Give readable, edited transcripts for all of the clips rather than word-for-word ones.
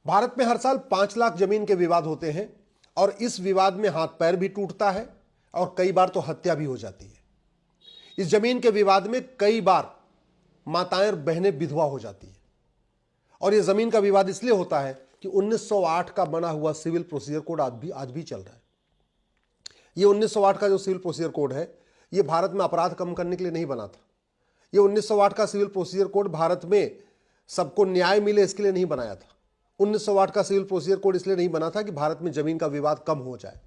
भारत में हर साल 5 लाख जमीन के विवाद होते हैं और इस विवाद में हाथ पैर भी टूटता है और कई बार तो हत्या भी हो जाती है। इस जमीन के विवाद में कई बार माताएं और बहनें विधवा हो जाती है और यह जमीन का विवाद इसलिए होता है कि 1908 का बना हुआ सिविल प्रोसीजर कोड आज भी चल रहा है। यह 1908 का जो सिविल प्रोसीजर कोड है, यह भारत में अपराध कम करने के लिए नहीं बना था। यह 1908 का सिविल प्रोसीजर कोड भारत में सबको न्याय मिले इसके लिए नहीं बनाया था। 1908 का सिविल प्रोसीजर कोड इसलिए नहीं बना था कि भारत में जमीन का विवाद कम हो जाए।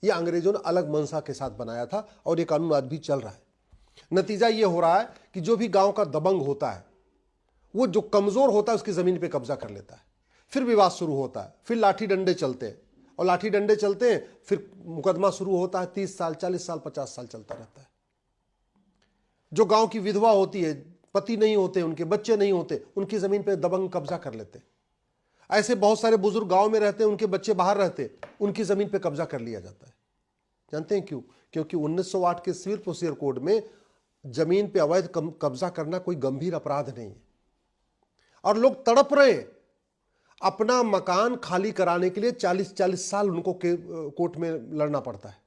यह अंग्रेजों ने अलग मंशा के साथ बनाया था और यह कानून आज भी चल रहा है। नतीजा यह हो रहा है कि जो भी गांव का दबंग होता है, वो जो कमजोर होता है उसकी जमीन पे कब्जा कर लेता है। फिर विवाद शुरू होता है, फिर लाठी डंडे चलते हैं और लाठी डंडे चलते हैं, फिर मुकदमा शुरू होता है। 30 साल, 40 साल, 50 साल चलता रहता है। जो गांव की विधवा होती है, पति नहीं होते, उनके बच्चे नहीं होते, उनकी जमीन पे दबंग कब्जा कर लेते। ऐसे बहुत सारे बुजुर्ग गांव में रहते हैं, उनके बच्चे बाहर रहते, उनकी जमीन पे कब्जा कर लिया जाता है। जानते हैं क्यों? क्योंकि 1908 के सिविल प्रोसीजर कोड में जमीन पे अवैध कब्जा करना कोई गंभीर अपराध नहीं है और लोग तड़प रहे हैं। अपना मकान खाली कराने के लिए 40-40 साल उनको कोर्ट में लड़ना पड़ता है।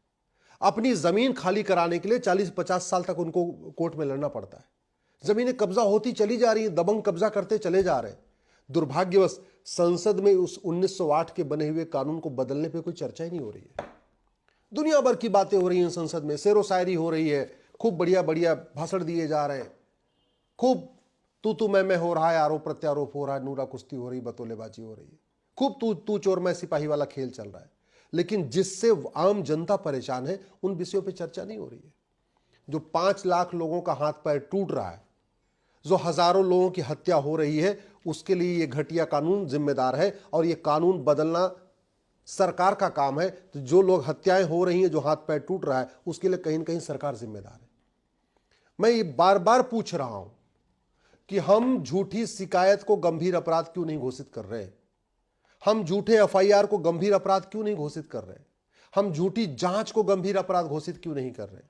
अपनी जमीन खाली कराने के लिए 40-50 साल तक उनको कोर्ट में लड़ना पड़ता है। जमीनें कब्जा होती चली जा रही है, दबंग कब्जा करते चले जा रहे हैं। दुर्भाग्यवश संसद में उस 1908 के बने हुए कानून को बदलने पे कोई चर्चा ही नहीं हो रही है। दुनिया भर की बातें हो रही हैं संसद में, शेरो शायरी हो रही है, खूब बढ़िया बढ़िया भाषण दिए जा रहे हैं, खूब तू मैं हो रहा है, आरोप प्रत्यारोप हो रहा है, नूरा कुश्ती हो रही है, बतौलेबाजी हो रही है, खूब तू चोर मैं सिपाही वाला खेल चल रहा है। लेकिन जिससे आम जनता परेशान है उन विषयों पे चर्चा नहीं हो रही है। जो 5 लाख लोगों का हाथ पैर टूट रहा है, जो हजारों लोगों की हत्या हो रही है, उसके लिए ये घटिया कानून जिम्मेदार है और ये कानून बदलना सरकार का काम है। तो जो लोग हत्याएं हो रही हैं, जो हाथ पैर टूट रहा है, उसके लिए कहीं ना कहीं सरकार जिम्मेदार है। मैं ये बार बार पूछ रहा हूं कि हम झूठी शिकायत को गंभीर अपराध क्यों नहीं घोषित कर रहे? हम झूठे एफआईआर को गंभीर अपराध क्यों नहीं घोषित कर रहे? हम झूठी जांच को गंभीर अपराध घोषित क्यों नहीं कर रहे?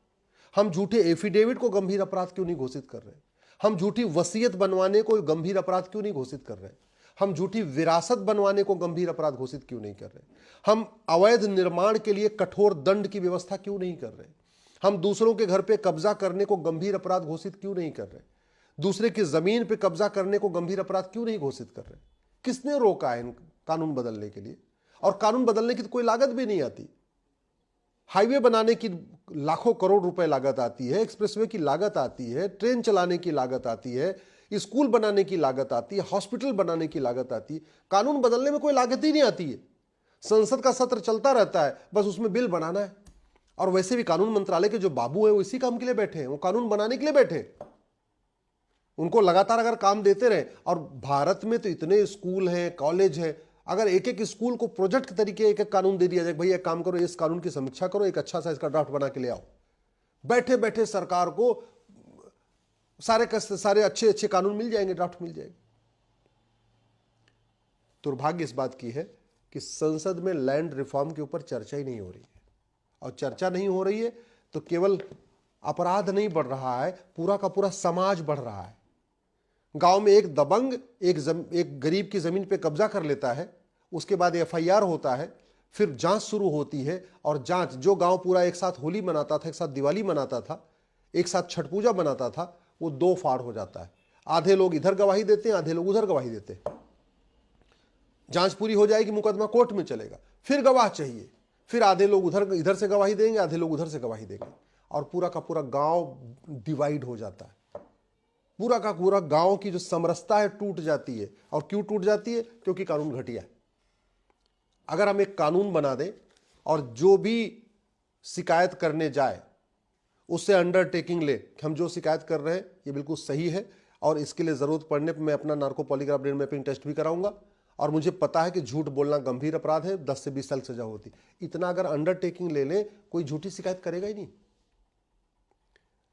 हम झूठे एफिडेविट को गंभीर अपराध क्यों नहीं घोषित कर रहे? हम झूठी वसीयत बनवाने को गंभीर अपराध क्यों नहीं घोषित कर रहे? हम झूठी विरासत बनवाने को गंभीर अपराध घोषित क्यों नहीं कर रहे? हम अवैध निर्माण के लिए कठोर दंड की व्यवस्था क्यों नहीं कर रहे? हम दूसरों के घर पे कब्जा करने को गंभीर अपराध घोषित क्यों नहीं कर रहे? दूसरे की जमीन पे कब्जा करने को गंभीर अपराध क्यों नहीं घोषित कर रहे? किसने रोका है इन कानून बदलने के लिए? और कानून बदलने की तो कोई लागत भी नहीं आती। हाईवे बनाने की लाखों करोड़ रुपए लागत आती है, एक्सप्रेसवे की लागत आती है, ट्रेन चलाने की लागत आती है, स्कूल बनाने की लागत आती है, हॉस्पिटल बनाने की लागत आती है। कानून बदलने में कोई लागत ही नहीं आती है। संसद का सत्र चलता रहता है, बस उसमें बिल बनाना है। और वैसे भी कानून मंत्रालय के जो बाबू हैं वो इसी काम के लिए बैठे हैं, वो कानून बनाने के लिए बैठे हैं। उनको लगातार अगर काम देते रहे, और भारत में तो इतने स्कूल हैं, कॉलेज है, अगर एक एक स्कूल को प्रोजेक्ट के तरीके एक एक कानून दे दिया जाए, भैया एक काम करो, इस कानून की समीक्षा करो, एक अच्छा सा इसका ड्राफ्ट बना के ले आओ, बैठे बैठे सरकार को सारे अच्छे अच्छे कानून मिल जाएंगे, ड्राफ्ट मिल जाएंगे। दुर्भाग्य इस बात की है कि संसद में लैंड रिफॉर्म के ऊपर चर्चा ही नहीं हो रही है। और चर्चा नहीं हो रही है तो केवल अपराध नहीं बढ़ रहा है, पूरा का पूरा समाज बढ़ रहा है। गांव में एक दबंग एक गरीब की जमीन पे कब्जा कर लेता है, उसके बाद एफआईआर होता है, फिर जांच शुरू होती है, और जांच, जो गांव पूरा एक साथ होली मनाता था, एक साथ दिवाली मनाता था, एक साथ छठ पूजा मनाता था, वो दो फाड़ हो जाता है। आधे लोग इधर गवाही देते हैं, आधे लोग उधर गवाही देते हैं। जांच पूरी हो जाएगी, मुकदमा कोर्ट में चलेगा, फिर गवाह चाहिए, फिर आधे लोग इधर से गवाही देंगे, आधे लोग उधर से गवाही देंगे, और पूरा का पूरा गांव डिवाइड हो जाता है। पूरा का पूरा गांव की जो समरसता है टूट जाती है। और क्यों टूट जाती है? क्योंकि कानून घटिया है। अगर हम एक कानून बना दें और जो भी शिकायत करने जाए उससे अंडरटेकिंग ले कि हम जो शिकायत कर रहे हैं ये बिल्कुल सही है, और इसके लिए जरूरत पड़ने पर मैं अपना narco polygraph brain mapping test भी कराऊंगा, और मुझे पता है कि झूठ बोलना गंभीर अपराध है, 10 से 20 साल सजा होती, इतना अगर अंडरटेकिंग ले लें, कोई झूठी शिकायत करेगा ही नहीं।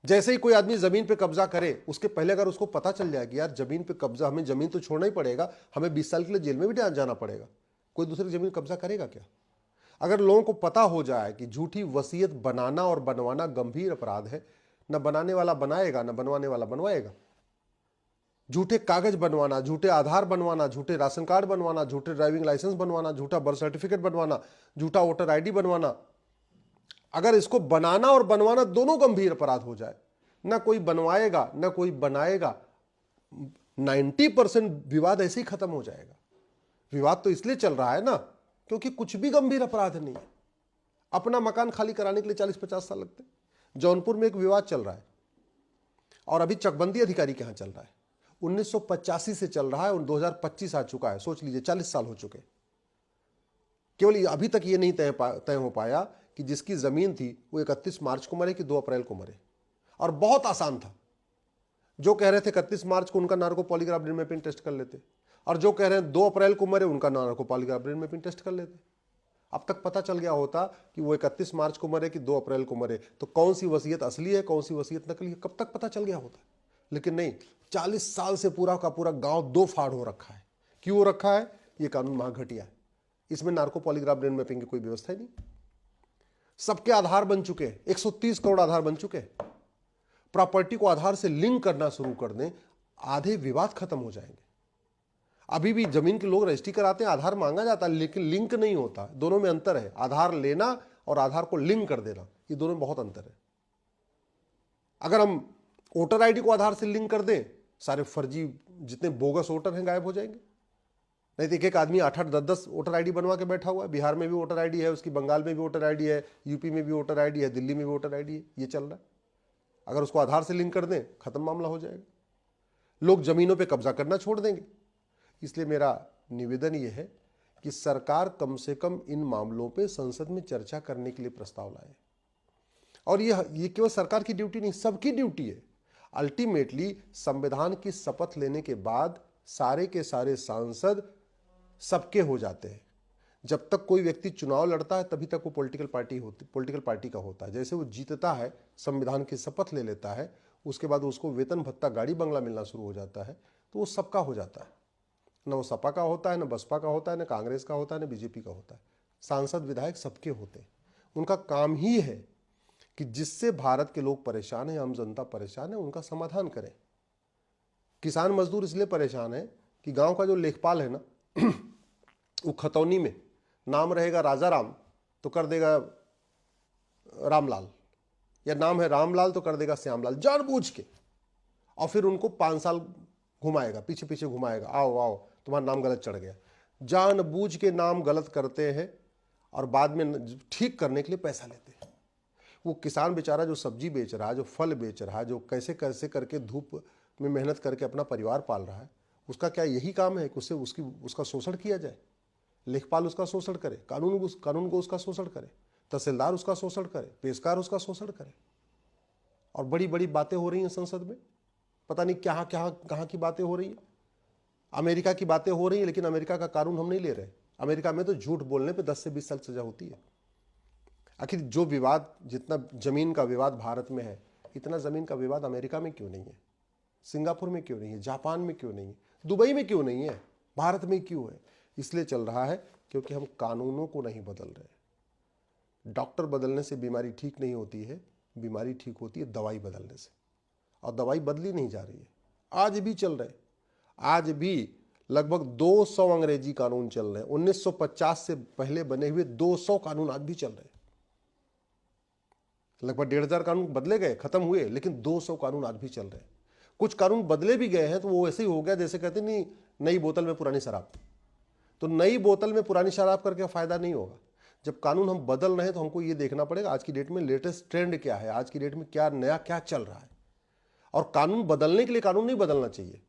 जैसे ही कोई आदमी जमीन पे कब्जा करे, उसके पहले अगर उसको पता चल जाए कि यार जमीन पे कब्जा, हमें जमीन तो छोड़ना ही पड़ेगा, हमें 20 साल के लिए जेल में भी जाना पड़ेगा, कोई दूसरी जमीन कब्जा करेगा क्या? अगर लोगों को पता हो जाए कि झूठी वसीयत बनाना और बनवाना गंभीर अपराध है, न बनाने वाला बनाएगा, न बनवाने वाला बनवाएगा। झूठे कागज बनवाना, झूठे आधार बनवाना, झूठे राशन कार्ड बनवाना, झूठे ड्राइविंग लाइसेंस बनवाना, झूठा बर्थ सर्टिफिकेट बनवाना, झूठा वोटर आईडी बनवाना, अगर इसको बनाना और बनवाना दोनों गंभीर अपराध हो जाए, ना कोई बनवाएगा ना कोई बनाएगा, 90% विवाद ऐसे ही खत्म हो जाएगा। विवाद तो इसलिए चल रहा है ना क्योंकि कुछ भी गंभीर अपराध नहीं है। अपना मकान खाली कराने के लिए 40-50 साल लगते। जौनपुर में एक विवाद चल रहा है और अभी चकबंदी अधिकारी के यहां चल रहा है, 1985 से चल रहा है और 2025 आ चुका है। सोच लीजिए 40 साल हो चुके। केवल अभी तक ये नहीं तय हो पाया कि जिसकी जमीन थी वो 31 मार्च को मरे कि 2 अप्रैल को मरे। और बहुत आसान था, जो कह रहे थे 31 मार्च को उनका narco polygraph brain mapping test कर लेते, और जो कह रहे हैं 2 अप्रैल को मरे उनका narco polygraph brain mapping test कर लेते। अब तक पता चल गया होता कि वो 31 मार्च को मरे कि 2 अप्रैल को मरे, तो कौन सी वसीयत असली है कौन सी वसीयत नकली है कब तक पता चल गया होता। लेकिन नहीं, 40 साल से पूरा का पूरा गांव 2 फाड़ हो रखा है। क्यों हो रखा है? ये कानून महाघटिया है। इसमें नार्को पॉलीग्राफ ब्रेन मैपिंग की कोई व्यवस्था ही नहीं। सबके आधार बन चुके हैं, 130 करोड़ आधार बन चुके हैं। प्रॉपर्टी को आधार से लिंक करना शुरू कर दें, आधे विवाद खत्म हो जाएंगे। अभी भी जमीन के लोग रजिस्ट्री कराते हैं, आधार मांगा जाता है लेकिन लिंक नहीं होता। दोनों में अंतर है, आधार लेना और आधार को लिंक कर देना, ये दोनों में बहुत अंतर है। अगर हम वोटर आईडी को आधार से लिंक कर दें, सारे फर्जी जितने बोगस वोटर हैं गायब हो जाएंगे। नहीं तो एक आदमी 8-8, 10-10 वोटर आईडी बनवा के बैठा हुआ है। बिहार में भी वोटर आईडी है उसकी, बंगाल में भी वोटर आईडी है, यूपी में भी वोटर आईडी है, दिल्ली में भी वोटर आईडी है, ये चल रहा है। अगर उसको आधार से लिंक कर दें, खत्म मामला हो जाएगा। लोग जमीनों पे कब्जा करना छोड़ देंगे। इसलिए मेरा निवेदन यह है कि सरकार कम से कम इन मामलों पे संसद में चर्चा करने के लिए प्रस्ताव लाए। और ये केवल सरकार की ड्यूटी नहीं, सबकी ड्यूटी है। अल्टीमेटली संविधान की शपथ लेने के बाद सारे के सारे सांसद सबके हो जाते हैं। जब तक कोई व्यक्ति चुनाव लड़ता है तभी तक वो पॉलिटिकल पार्टी का होता है। जैसे वो जीतता है, संविधान की शपथ ले लेता है, उसके बाद उसको वेतन भत्ता गाड़ी बंगला मिलना शुरू हो जाता है, तो वो सबका हो जाता है। न वो सपा का होता है, न बसपा का होता है, न कांग्रेस का होता है, न बीजेपी का होता है। सांसद विधायक सबके होते हैं। उनका काम ही है कि जिससे भारत के लोग परेशान हैं, आम जनता परेशान है, उनका समाधान करें। किसान मजदूर इसलिए परेशान है कि गांव का जो लेखपाल है ना वो खतौनी में नाम रहेगा राजा राम तो कर देगा रामलाल, या नाम है रामलाल तो कर देगा श्यामलाल, जानबूझ के। और फिर उनको 5 साल घुमाएगा, पीछे पीछे घुमाएगा, आओ आओ तुम्हारा नाम गलत चढ़ गया। जानबूझ के नाम गलत करते हैं और बाद में ठीक करने के लिए पैसा लेते हैं। वो किसान बेचारा जो सब्जी बेच रहा है, जो फल बेच रहा है, जो कैसे कैसे करके धूप में मेहनत करके अपना परिवार पाल रहा है, उसका क्या यही काम है कि उससे उसका शोषण किया जाए? लेखपाल उसका शोषण करे, कानून को उसका शोषण करे, तहसीलदार उसका शोषण करे, पेशकार उसका शोषण करे। और बड़ी बड़ी बातें हो रही हैं संसद में, पता नहीं कहाँ की बातें हो रही हैं। अमेरिका की बातें हो रही हैं, लेकिन अमेरिका का कानून हम नहीं ले रहे। अमेरिका में तो झूठ बोलने पे 10 से 20 साल सजा होती है। आखिर जो विवाद, जितना जमीन का विवाद भारत में है, इतना जमीन का विवाद अमेरिका में क्यों नहीं है? सिंगापुर में क्यों नहीं है? जापान में क्यों नहीं है? दुबई में क्यों नहीं है? भारत में क्यों है? इसलिए चल रहा है क्योंकि हम कानूनों को नहीं बदल रहे। डॉक्टर बदलने से बीमारी ठीक नहीं होती है, बीमारी ठीक होती है दवाई बदलने से, और दवाई बदली नहीं जा रही है। आज भी चल रहे, आज भी लगभग 200 अंग्रेजी कानून चल रहे हैं। 1950 से पहले बने हुए 200 कानून आज भी चल रहे हैं। लगभग 1,500 कानून बदले गए, खत्म हुए, लेकिन 200 कानून आज भी चल रहे हैं। कुछ कानून बदले भी गए हैं तो वो ऐसे ही हो गया जैसे कहते नहीं, नई बोतल में पुरानी शराब। तो नई बोतल में पुरानी शराब करके फायदा नहीं होगा। जब कानून हम बदल रहे हैं तो हमको ये देखना पड़ेगा आज की डेट में लेटेस्ट ट्रेंड क्या है, आज की डेट में क्या नया क्या चल रहा है। और कानून बदलने के लिए कानून नहीं बदलना चाहिए,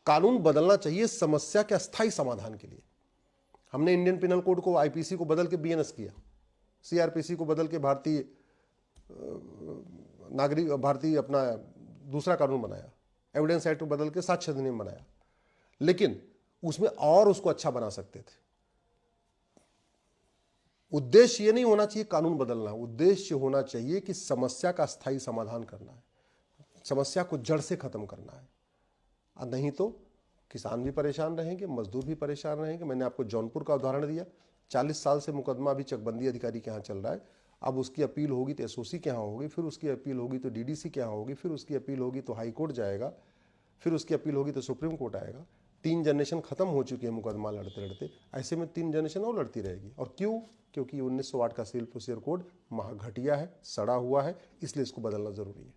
कानून बदलना चाहिए समस्या के अस्थायी समाधान के लिए। हमने इंडियन पिनल कोड को, आईपीसी को बदल के बीएनएस किया, सीआरपीसी को बदल के भारतीय अपना दूसरा कानून बनाया, एविडेंस एक्ट को बदल के साक्ष्य अधिनियम बनाया, लेकिन उसमें और उसको अच्छा बना सकते थे। उद्देश्य ये नहीं होना चाहिए कानून बदलना, उद्देश्य होना चाहिए कि समस्या का स्थायी समाधान करना है, समस्या को जड़ से खत्म करना है। और नहीं तो किसान भी परेशान रहेंगे, मजदूर भी परेशान रहेंगे। मैंने आपको जौनपुर का उदाहरण दिया, 40 साल से मुकदमा अभी चकबंदी अधिकारी के यहाँ चल रहा है। अब उसकी अपील होगी तो एसओसी के यहाँ होगी, फिर उसकी अपील होगी तो डीडीसी के यहाँ होगी, फिर उसकी अपील होगी तो हाई कोर्ट जाएगा, फिर उसकी अपील होगी तो सुप्रीम कोर्ट आएगा। 3 जनरेशन खत्म हो चुकी है मुकदमा लड़ते लड़ते, ऐसे में 3 जनरेशन और लड़ती रहेगी। और क्यों? क्योंकि 1908 का सिविल प्रोसीजर कोड घटिया है, सड़ा हुआ है, इसलिए इसको बदलना जरूरी है।